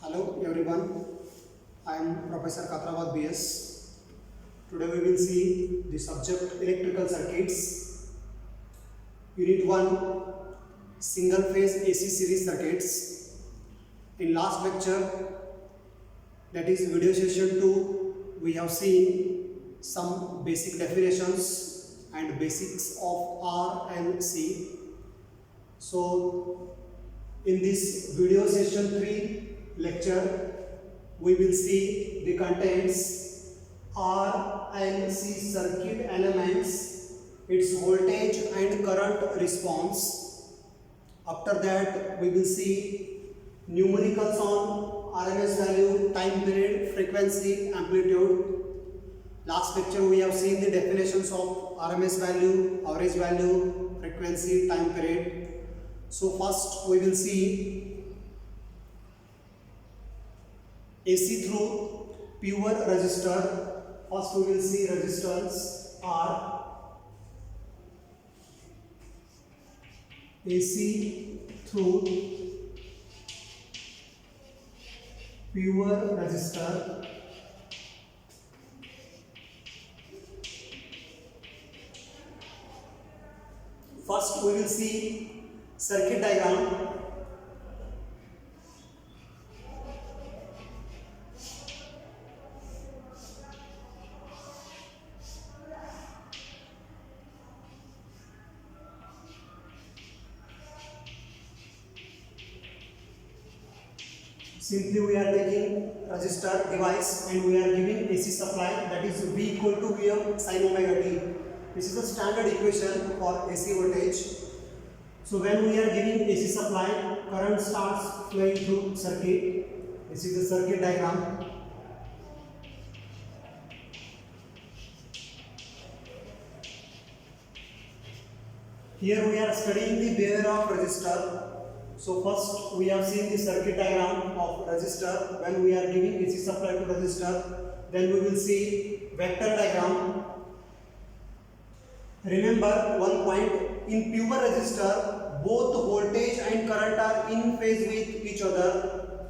Hello everyone, I am Professor Katravad BS. Today we will see the subject electrical circuits. Unit 1, single phase AC series circuits. In last lecture, that is video session 2, we have seen some basic definitions and basics of R and C. So in this video session 3 lecture, we will see the contents R and C circuit elements, its voltage and current response. After that, we will see numericals on RMS value, time period, frequency, amplitude. Last lecture we have seen the definitions of RMS value, average value, frequency, time period. So first we will see AC through pure resistor. First we will see resistance R. AC through pure resistor. First we will see circuit diagram. Simply we are taking resistor device and we are giving AC supply, that is V equal to Vm sin omega t. This is the standard equation for AC voltage. So when we are giving AC supply, current starts flowing through circuit. This is the circuit diagram. Here we are studying the behavior of resistor. So first we have seen the circuit diagram of resistor when we are giving AC supply to resistor. Then we will see vector diagram. Remember one point, in pure resistor both voltage and current are in phase with each other.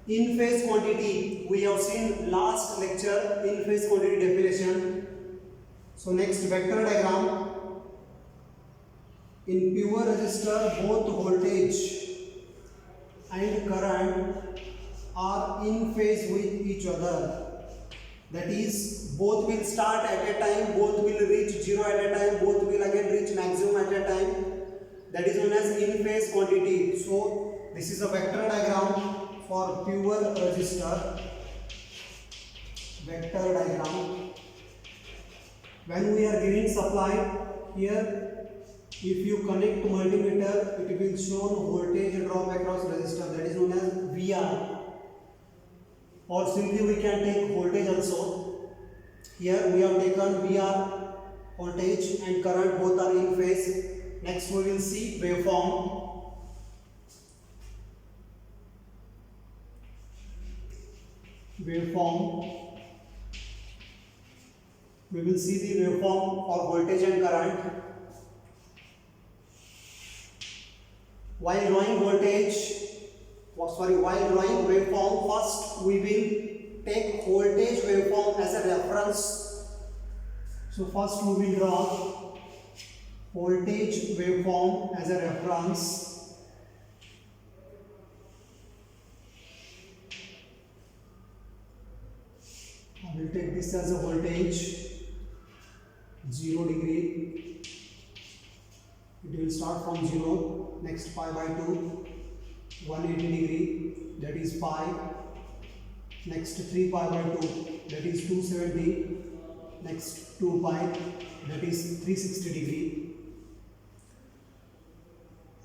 In phase quantity we have seen last lecture, in phase quantity definition. So next vector diagram. In pure resistor both voltage and current are in phase with each other. That is, both will start at a time, both will reach zero at a time, both will again reach maximum at a time. That is known as in phase quantity. So this is a vector diagram for pure resistor. Vector diagram. When we are giving supply, here if you connect multimeter, it will show voltage drop across resistor, that is known as VR. Or simply we can take voltage also. Here we have taken VR, voltage and current both are in phase. Next we will see waveform. Waveform. We will see the waveform for voltage and current. While drawing waveform, first we will take voltage waveform as a reference. So first we will draw voltage waveform as a reference. I will take this as a voltage 0 degree. It will start from 0, next pi by 2, 180 degree, that is pi, next 3 pi by 2, that is 270, next 2 pi, that is 360 degree.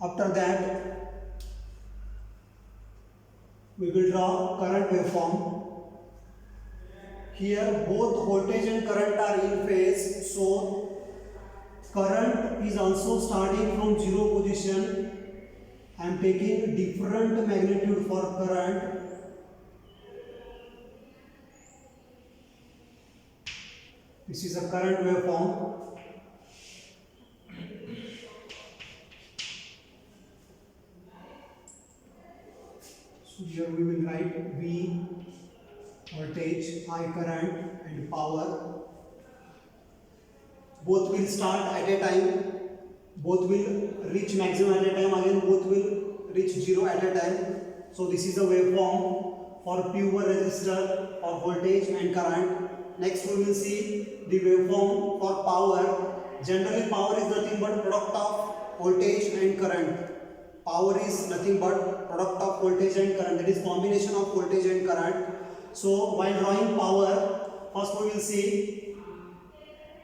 After that, we will draw current waveform. Here both voltage and current are in phase, so current is also starting from 0 position. I am taking different magnitude for current. This is a current waveform. So here we will write V voltage, I current and power. Both will start at a time, both will reach maximum at a time, again both will reach zero at a time. So this is a waveform for pure resistor for voltage and current. Next we will see the waveform for power. Generally power is nothing but product of voltage and current. Power is nothing but product of voltage and current, that is combination of voltage and current. So while drawing power, first we will see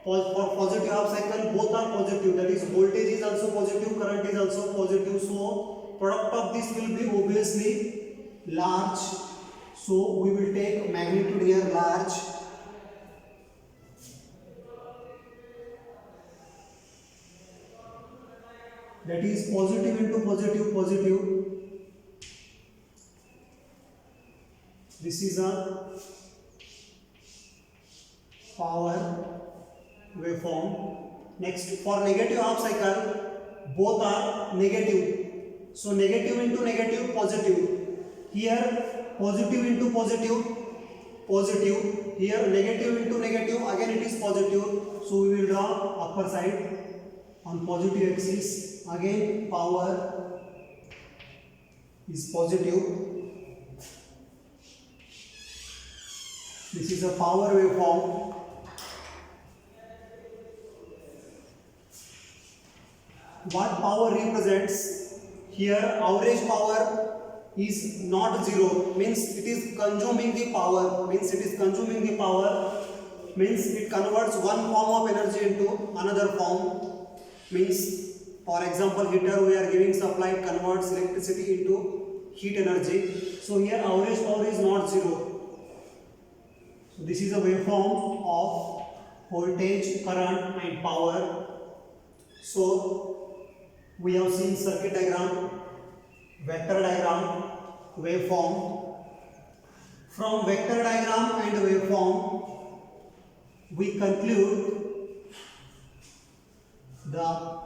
for positive half cycle both are positive, that is voltage is also positive, current is also positive. So product of this will be obviously large. So we will take magnitude here large. That is positive into positive, positive. This is a power waveform. Next, for negative half cycle, both are negative. So negative into negative, positive. Here positive into positive, positive. Here negative into negative, again it is positive. So we will draw upper side on positive axis. Again power is positive. This is a power waveform. What power represents? Here average power is not zero, means it is consuming the power, means it is consuming the power, means it converts one form of energy into another form. Means for example heater we are giving supply, it converts electricity into heat energy. So here average power is not zero. So this is a waveform of voltage, current and power. So we have seen circuit diagram, vector diagram, waveform. From vector diagram and waveform we conclude the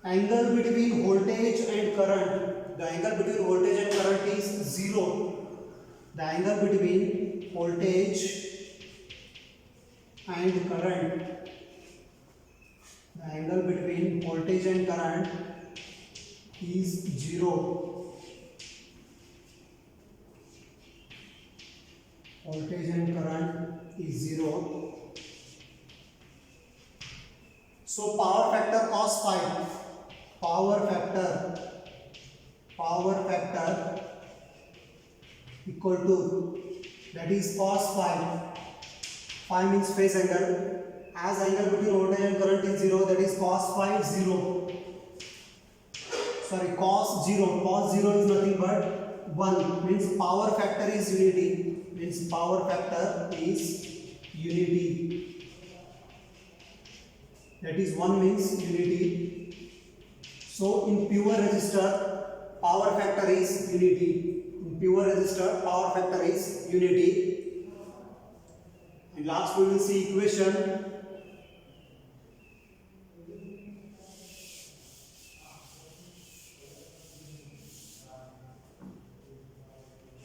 angle between voltage and current. The angle between voltage and current is zero. The angle between voltage and current, the angle between voltage and current is zero. Voltage and current is zero. So power factor cos phi, power factor equal to, that is cos phi. Phi means phase angle. As angle between voltage and current is zero, that is cos phi 0. Sorry, cos 0. Cos 0 is nothing but 1. Means power factor is unity. Means power factor is unity. That is 1 means unity. So in pure resistor, power factor is unity. In pure resistor, power factor is unity. And last we will see equation.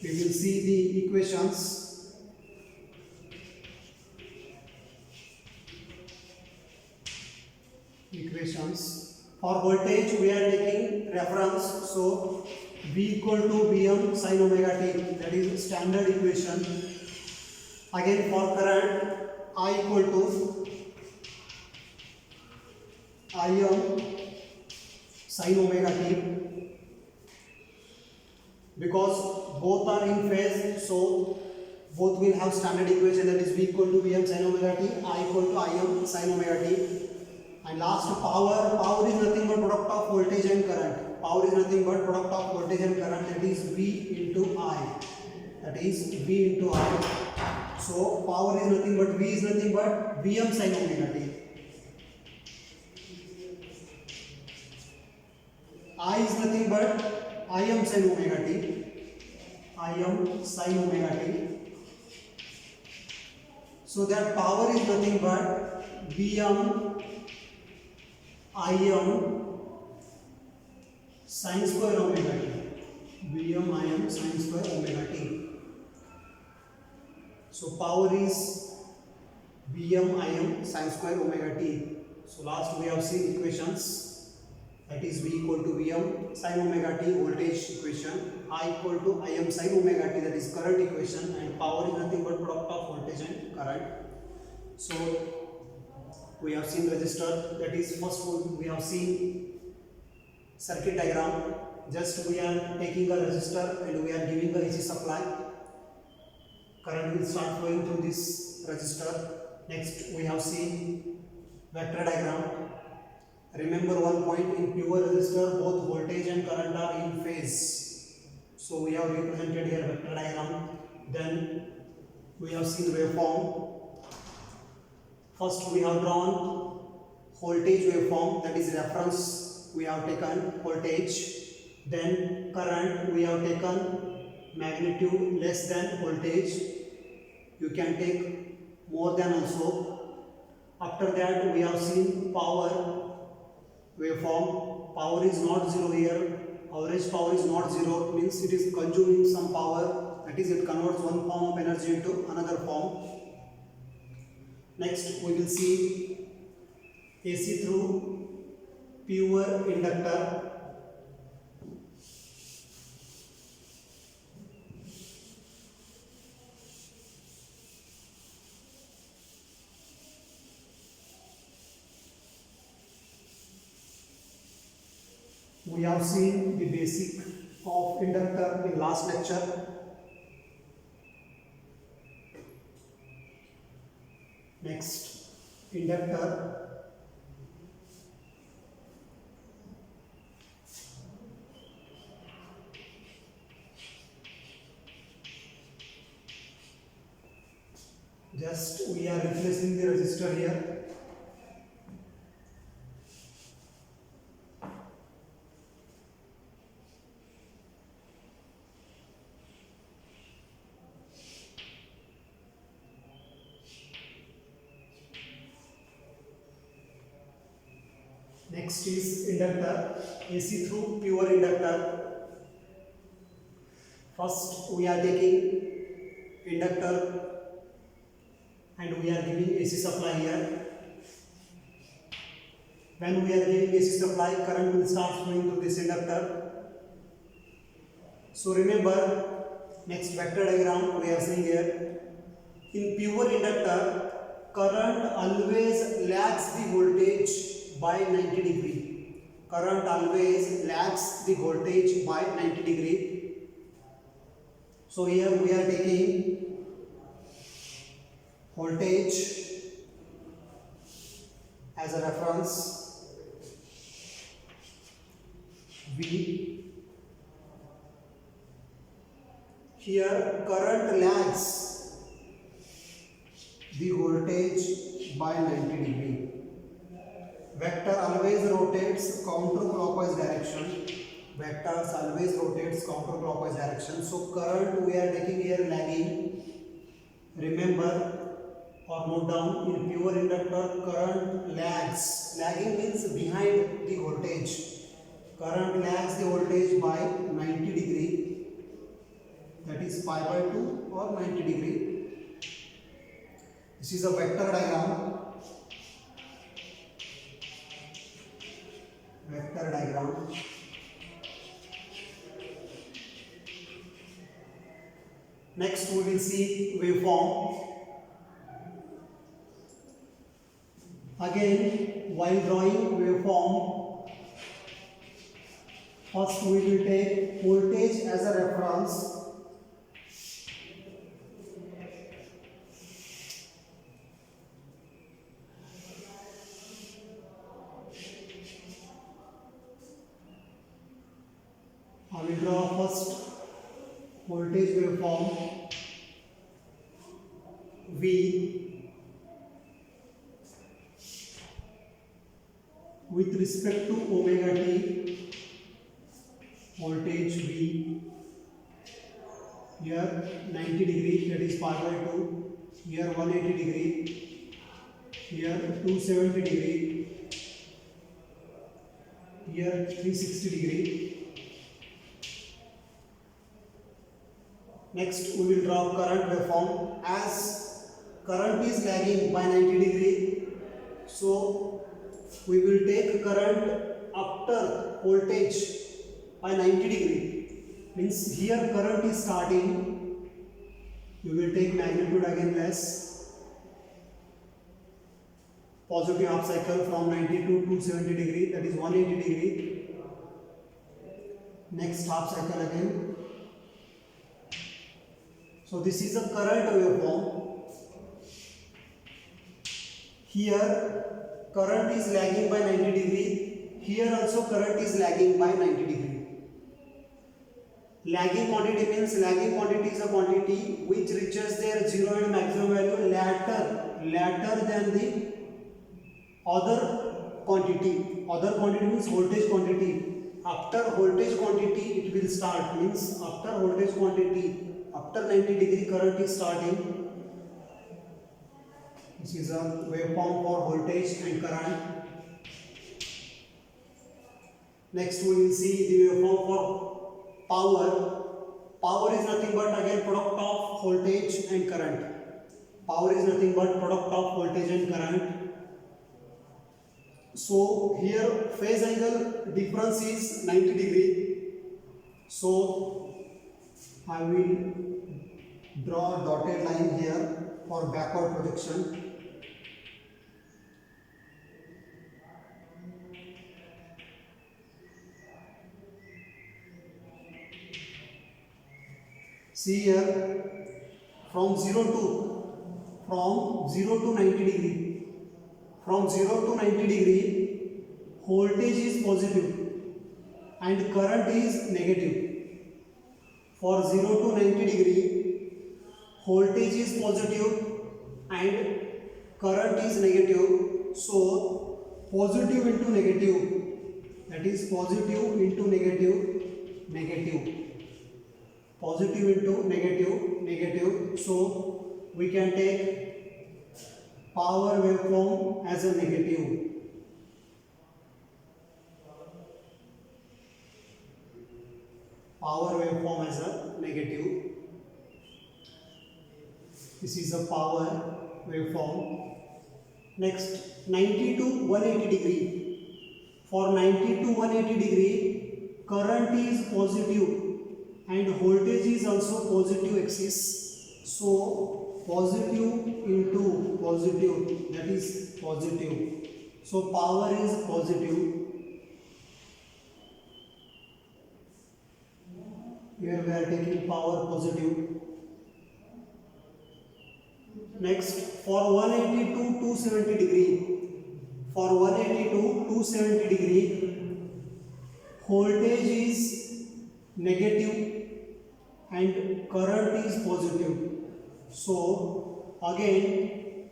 We will see the equations. For voltage we are taking reference, so V equal to Vm sin omega t, that is standard equation. Again for current, I equal to Im sin omega t. Because both are in phase, so both will have standard equation, that is V equal to Vm sin omega t, I equal to Im sin omega t. And last power, power is nothing but product of voltage and current. Power is nothing but product of voltage and current, that is V into I. That is V into I. So power is nothing but, V is nothing but Vm sin omega t. I is nothing but Im sin omega t. Im sin omega t. So that power is nothing but Vm Im sin square omega t. Vm Im sin square omega t. So power is Vm Im sin square omega t. So last we have seen equations, that is V equal to Vm sin omega t voltage equation, I equal to Im sin omega t, that is current equation, and power is nothing but product of voltage and current. So we have seen resistor, that is first we have seen circuit diagram. Just we are taking a resistor and we are giving a AC supply. Current will start flowing through this resistor. Next we have seen vector diagram. Remember one point, in pure resistor both voltage and current are in phase. So we have represented here vector diagram. Then we have seen waveform. First we have drawn voltage waveform, that is reference we have taken voltage. Then current we have taken magnitude less than voltage. You can take more than also. After that we have seen power waveform. Power is not zero here. Average power is not zero, means it is consuming some power, that is it converts one form of energy into another form. Next we will see AC through pure inductor. We have seen the basic of inductor in last lecture. Next, inductor. Just we are replacing the resistor here. Next is inductor, AC through pure inductor. First we are taking inductor and we are giving AC supply here. When we are giving AC supply, current will start flowing through this inductor. So remember, next vector diagram we are seeing here. In pure inductor, current always lags the voltage by 90 degree. Current always lags the voltage by 90 degree. So here we are taking voltage as a reference, V. Here current lags the voltage by 90 degree. Vector always rotates counterclockwise direction. Vectors always rotates counterclockwise direction. So current we are taking here lagging. Remember or note down, in pure inductor current lags. Lagging means behind the voltage. Current lags the voltage by 90 degree. That is pi by 2 or 90 degree. This is a vector diagram. Vector diagram. Next we will see waveform. Again, while drawing waveform, first we will take voltage as a reference. I will draw first voltage waveform V with respect to omega t. Voltage V here 90 degree, that is pi by 2, here 180 degree, here 270 degree, here 360 degree. Next we will draw current waveform. As current is lagging by 90 degree, so we will take current after voltage by 90 degree. Means here current is starting, we will take magnitude again less, positive half cycle from 90 to 270 degree, that is 180 degree. Next half cycle again. So this is a current waveform. Here current is lagging by 90 degree. Here also current is lagging by 90 degree. Lagging quantity means lagging quantity is a quantity which reaches their zero and maximum value later than the other quantity. Other quantity means voltage quantity. After voltage quantity it will start, means after voltage quantity, after 90 degree current is starting. This is a waveform for voltage and current. Next we will see the waveform for power. Power is nothing but again product of voltage and current. Power is nothing but product of voltage and current. So here phase angle difference is 90 degree. So I will draw a dotted line here for backward projection. See here, from 0 to 90 degree, from 0 to 90 degree, voltage is positive and current is negative. For 0 to 90 degree, voltage is positive and current is negative. So positive into negative, that is positive into negative, negative. Positive into negative, negative. So we can take power waveform as a negative. Power waveform as a negative. This is a power waveform. Next, 90 to 180 degree. For 90 to 180 degree, current is positive and voltage is also positive axis. So positive into positive, that is positive. So power is positive. Here we are taking power positive. Next, for 180 to 270 degree, for 180 to 270 degree, voltage is negative and current is positive. So again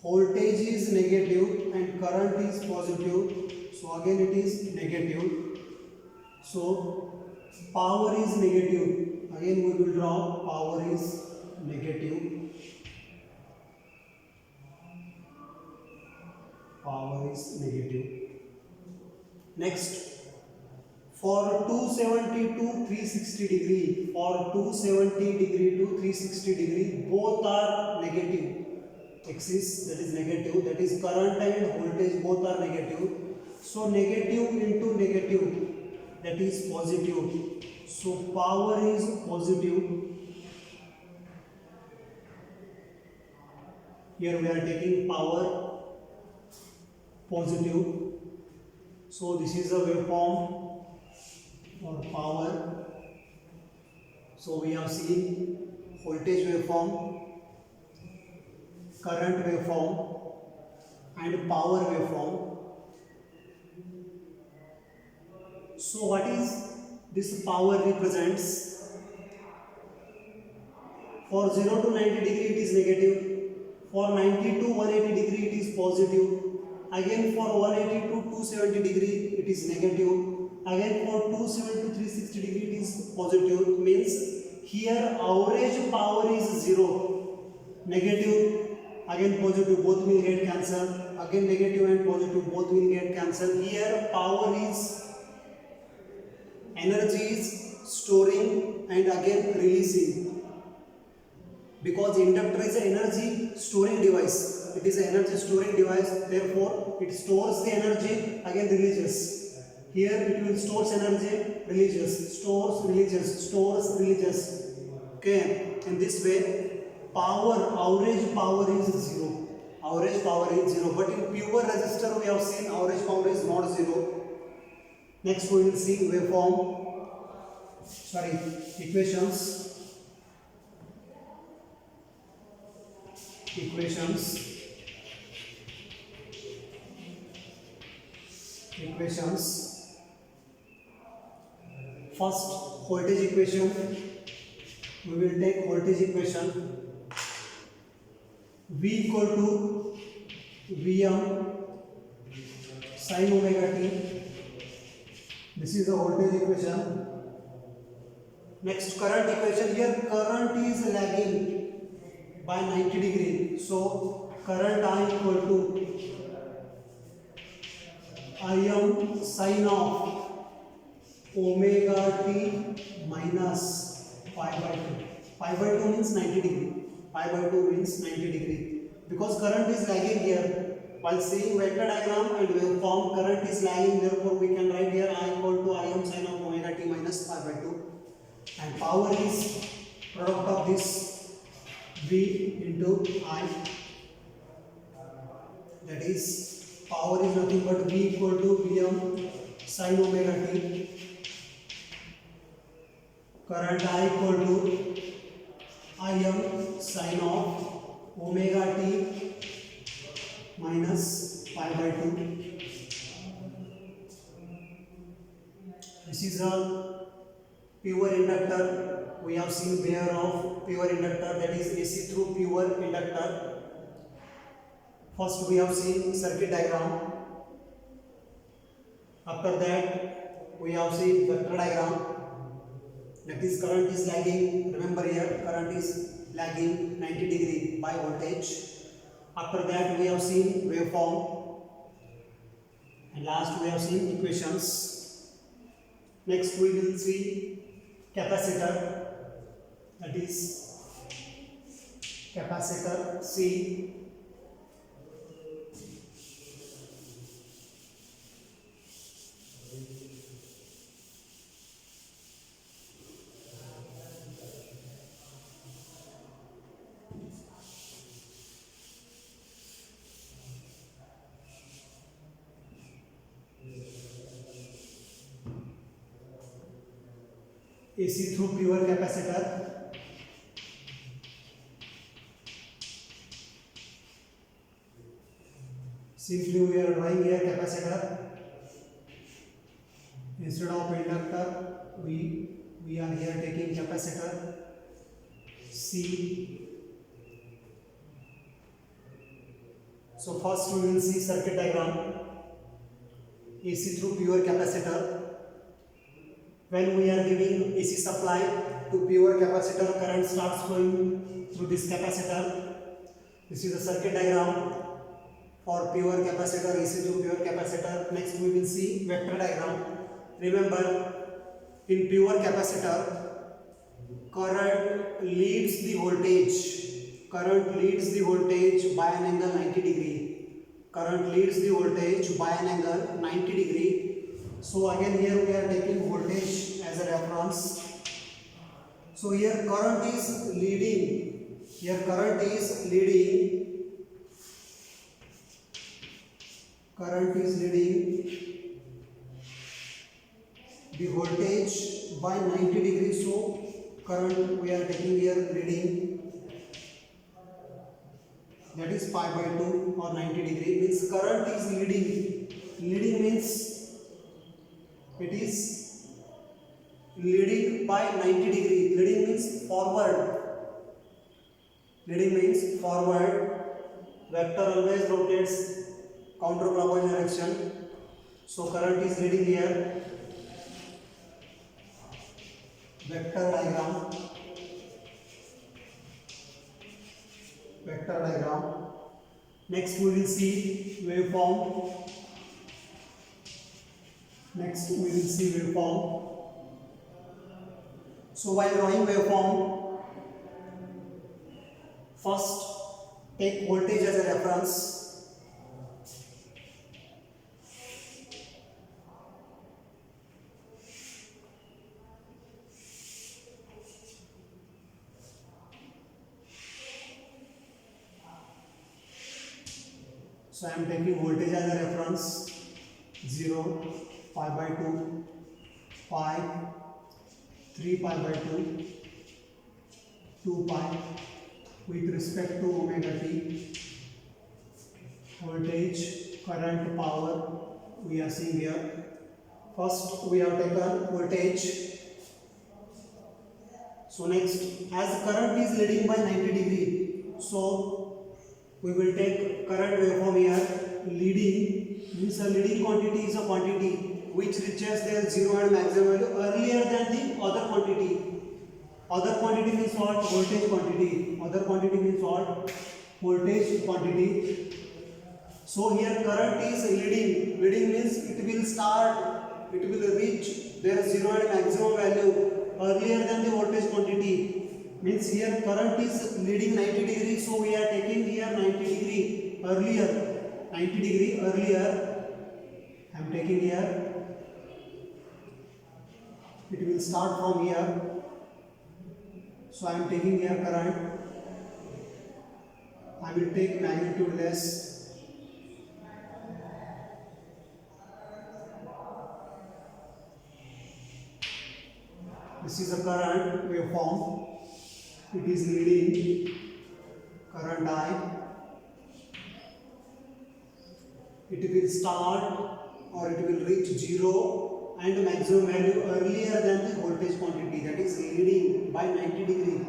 voltage is negative and current is positive. So again it is negative. So power is negative. Again we will draw power is negative. Power is negative. Next, for 270 to 360 degree, for 270 degree to 360 degree, both are negative axis, that is negative, that is current and voltage both are negative. So negative into negative, that is positive. So power is positive. Here we are taking power positive. So this is a waveform for power. So we have seen voltage waveform, current waveform and power waveform. So what is this power represents? For 0 to 90 degree it is negative. For 90 to 180 degree it is positive. Again for 180 to 270 degree it is negative. Again for 270 to 360 degree it is positive. Means here average power is 0. Negative, again positive, both will get cancelled. Again negative and positive both will get cancelled. Here power is, energy is storing and again releasing, because inductor is an energy storing device. It is an energy storing device, therefore it stores the energy, again releases. Here it will stores energy, releases, stores, releases, stores, releases. Okay, in this way power, average power is 0. Average power is 0, but in pure resistor we have seen average power is not 0. Next we will see equations. First, voltage equation. We will take voltage equation. V equal to Vm sin omega t. This is the voltage equation. Next, current equation. Here current is lagging by 90 degree. So current I equal to Im sin of omega t minus pi by 2. Pi by 2 means 90 degree. Pi by 2 means 90 degree. Because current is lagging here. While seeing vector diagram and waveform, current is lagging. Therefore, we can write here I equal to Im sin of omega t minus pi by 2. And power is product of this V into I. That is, power is nothing but V equal to Vm sin omega t. Current I equal to Im sin of omega t minus pi by 2. This is a pure inductor. We have seen pair of pure inductor, that is AC through pure inductor. First we have seen circuit diagram. After that we have seen vector diagram. That is, current is lagging. Remember here current is lagging 90 degree by voltage. After that we have seen waveform, and last we have seen equations. Next we will see capacitor, that is capacitor C. AC through pure capacitor. Simply we are drawing here capacitor. Instead of inductor, we are here taking capacitor C. So first we will see circuit diagram. AC through pure capacitor. When we are giving AC supply to pure capacitor, current starts flowing through this capacitor. This is the circuit diagram for pure capacitor, AC through pure capacitor. Next we will see vector diagram. Remember, in pure capacitor, current leads the voltage. Current leads the voltage by an angle 90 degree. Current leads the voltage by an angle 90 degree. So again here we are taking voltage as a reference. So here current is leading. Here current is leading. Current is leading the voltage by 90 degrees. So current we are taking here leading. That is pi by 2 or 90 degree. Means current is leading. Leading means it is leading by 90 degree. Leading means forward. Leading means forward. Vector always rotates counterclockwise direction. So current is leading here. Vector diagram. Vector diagram. Next we will see waveform. Next we will see waveform. So while drawing waveform, first take voltage as a reference. So I am taking voltage as a reference 0, pi by 2, pi, 3 pi by 2, 2 pi with respect to omega t. Voltage, current, power we are seeing here. First we have taken voltage. So next, as current is leading by 90 degree, so we will take current waveform here. Leading means a leading quantity is a quantity which reaches their zero and maximum value earlier than the other quantity. Other quantity means what? Voltage quantity. Other quantity means what? Voltage quantity. So here current is leading. Leading means it will reach their zero and maximum value earlier than the voltage quantity. Means here current is leading 90 degree, so we are taking here 90 degree earlier. 90 degree earlier. I am taking here. It will start from here. So I am taking here current. I will take magnitude less. This is a current waveform. It is leading, current I. It will start or it will reach zero and maximum value earlier than the voltage quantity, that is leading by 90 degree.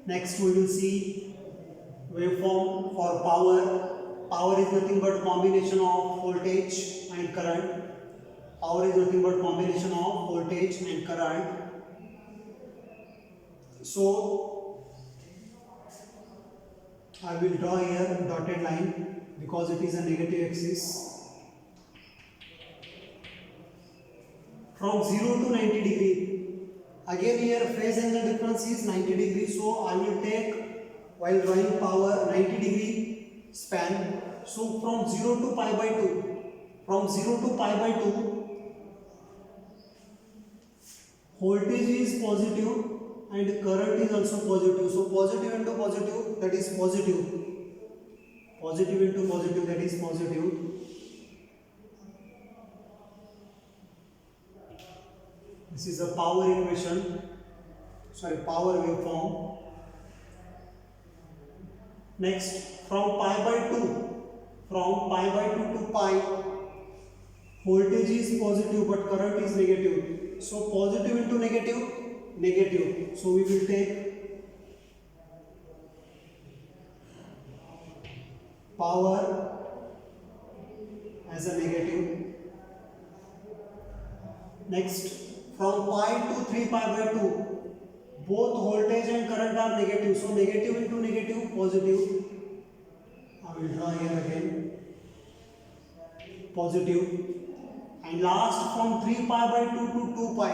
Next we will see waveform for power. Power is nothing but combination of voltage and current. Power is nothing but combination of voltage and current. So I will draw here a dotted line because it is a negative axis. From 0 to 90 degree. Again here phase angle difference is 90 degree. So I will take, while drawing power, 90 degree span. So from 0 to pi by 2. From 0 to pi by 2, voltage is positive and current is also positive. So positive into positive, that is positive. Positive into positive, that is positive. This is a power equation. Power waveform. Next, from pi by 2. From pi by 2 to pi, voltage is positive but current is negative. So positive into negative, negative. So we will take power as a negative. Next, from pi to 3 pi by 2, both voltage and current are negative. So negative into negative, positive. I will draw here again. Positive. And last, from 3 pi by 2 to 2 pi.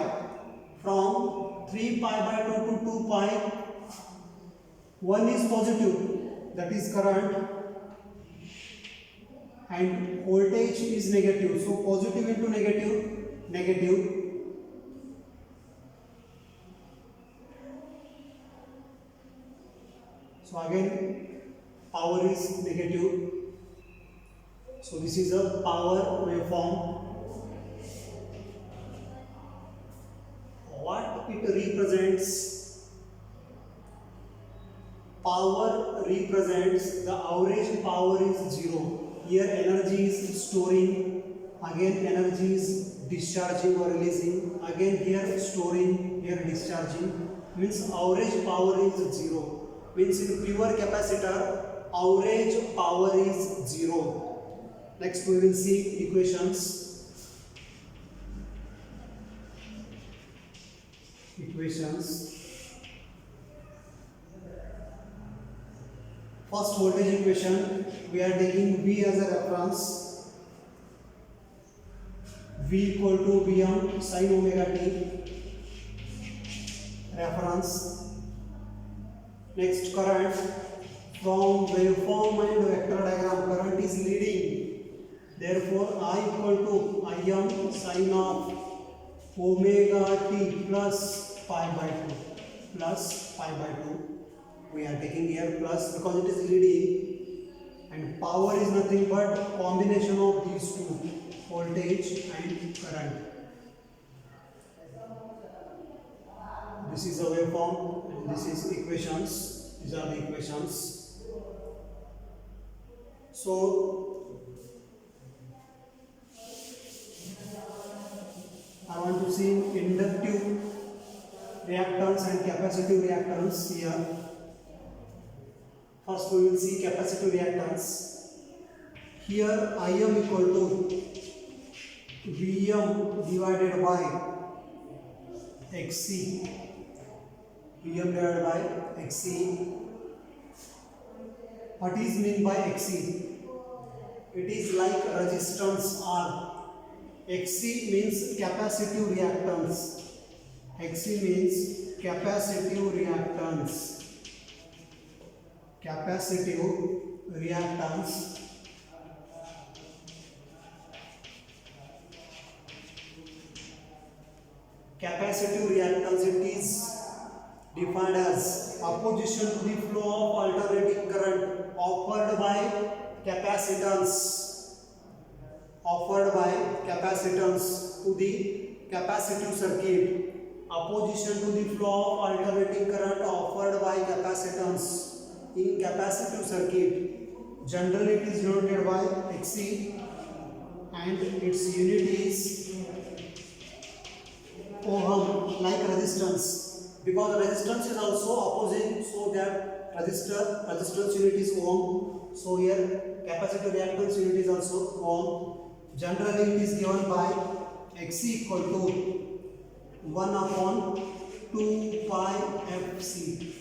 From 3 pi by 2 to 2 pi, one is positive, that is current, and voltage is negative. So positive into negative, negative. So again power is negative. So this is a power waveform. What it represents? Power represents the average power is 0. Here energy is storing, again energy is discharging or releasing, again here storing, here discharging. Means average power is 0. Means in pure capacitor, average power is 0. Next we will see equations. First voltage equation, we are taking V as a reference. V equal to Vm sin omega t. reference. Next, current. From waveform and vector diagram, current is leading. Therefore, I equal to Im sin of omega t plus pi by 2. Plus pi by 2. We are taking here plus because it is leading. And power is nothing but combination of these two, voltage and current. This is a waveform and this is equations. These are the equations. So I want to see inductive reactance and capacitive reactance here. First we will see capacitive reactance. Here Im equal to Vm divided by Xc. Vm divided by Xc. What is mean by Xc? It is like resistance R. Xc means capacitive reactance. Xc means capacitive reactance. Capacitive reactance. Capacitive reactance, it is defined as opposition to the flow of alternating current offered by capacitance. Offered by capacitance to the capacitive circuit. Opposition to the flow of alternating current offered by capacitance in capacitive circuit. Generally it is denoted by Xc and its unit is ohm, like resistance, because resistance is also opposing, so that resistance unit is ohm. So here capacitive reactance unit is also ohm. Generally it is given by Xc equal to 1 upon 2 pi Fc.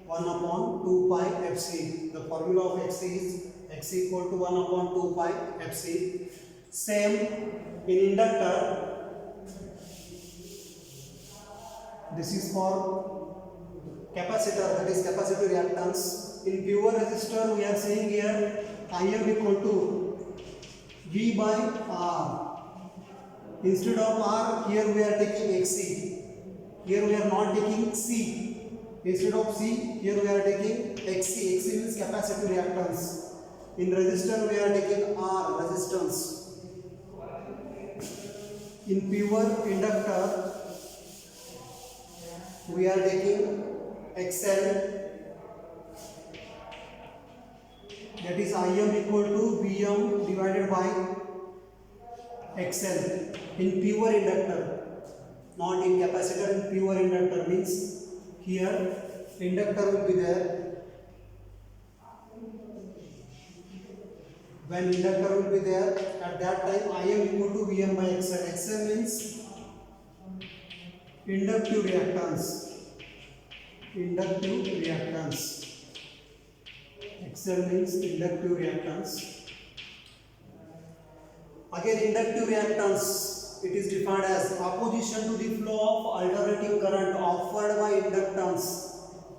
1 upon 2 pi Fc. The formula of Xc is Xc equal to 1 upon 2 pi Fc. Same in inductor. This is for capacitor, that is capacitive reactance. In pure resistor we are saying here Im equal to V by R. Instead of R, here we are taking Xc. Here we are not taking C. Instead of C, here we are taking Xc. Xc means capacitive reactance. In resistor we are taking R, resistance. In pure inductor we are taking XL, that is Im equal to Vm divided by XL in pure inductor, not in capacitor. In pure inductor means here inductor will be there. When inductor will be there, at that time Im equal to Vm by XL. XL means inductive reactance. Inductive reactance. XL means inductive reactance. Again, inductive reactance, it is defined as opposition to the flow of alternating current offered by inductance.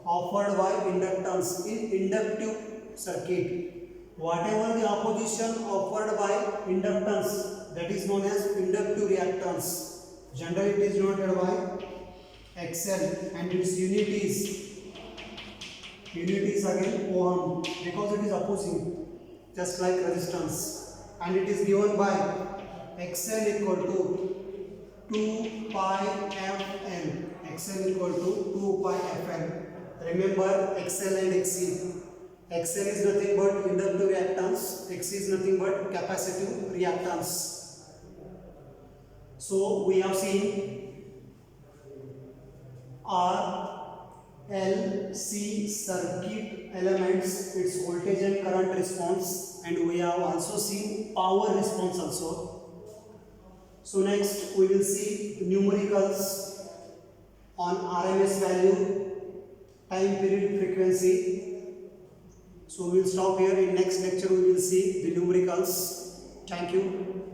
Offered by inductance in inductive circuit. Whatever the opposition offered by inductance, that is known as inductive reactance. Generally it is denoted by XL and its unit is again ohm, because it is opposing, just like resistance, and it is given by XL equal to 2 pi Fl. XL equal to 2 pi Fl. Remember XL and XC. XL is nothing but inductive reactance, XC is nothing but capacitive reactance. So we have seen R, L, C circuit elements, its voltage and current response, and we have also seen power response also. So next we will see numericals on RMS value, time period, frequency. So we will stop here. In next lecture we will see the numericals. Thank you.